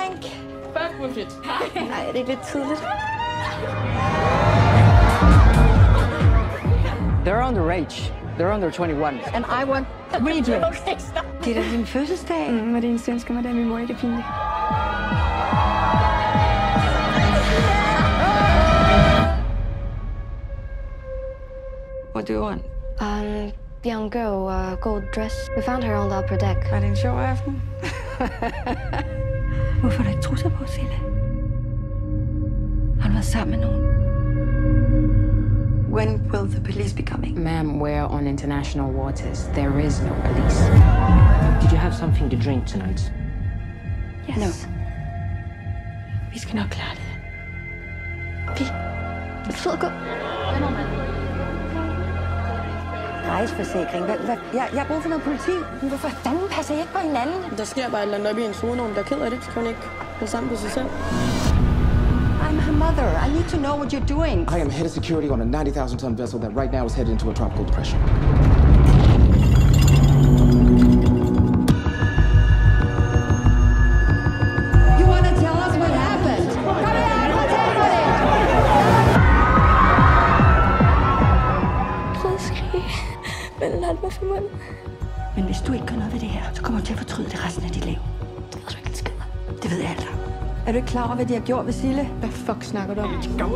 Frank. Fuck, hvor fedt. Nej, er det ikke lidt tidligt? They're underage. They're under 21. And I want 3 drinks. Okay, stop. Det er da din fødselsdag. Og det eneste, jeg ønsker mig, det er, at min mor ikke er pinlig. What do you want? The young girl, gold dress. We found her on the upper deck. Var det en sjov aften? Hvorfor har du ikke trusser på, Sille? Har du været sammen med nogen? When will the police be coming? Ma'am, we're on international waters. There is no police. Did you have something to drink tonight? Yes. No. Vi skal nok klare det. Vi. Fed at gå. Rejseforsikring. Jeg har brug for noget politi. Men hvorfor fanden passer I ikke på hinanden? Der sker bare et eller andet op i en zone, der er ked af det. Så kan hun ikke være sammen på sig selv. I'm her mother. I need to know what you're doing. I am head of security on a 90,000-ton vessel that right now is headed into a tropical depression. You want to tell us what happened? Come here, I'll tell you it. Prøv at skrige. Men lad mig for munden. Men hvis du ikke gør noget ved det her, så kommer du til at fortryde det resten af dit liv. Det ved du ikke en skid om. Det ved jeg alt om. Er du ikke klar over, hvad de har gjort ved Sille? Hvad fuck snakker du om? Go on,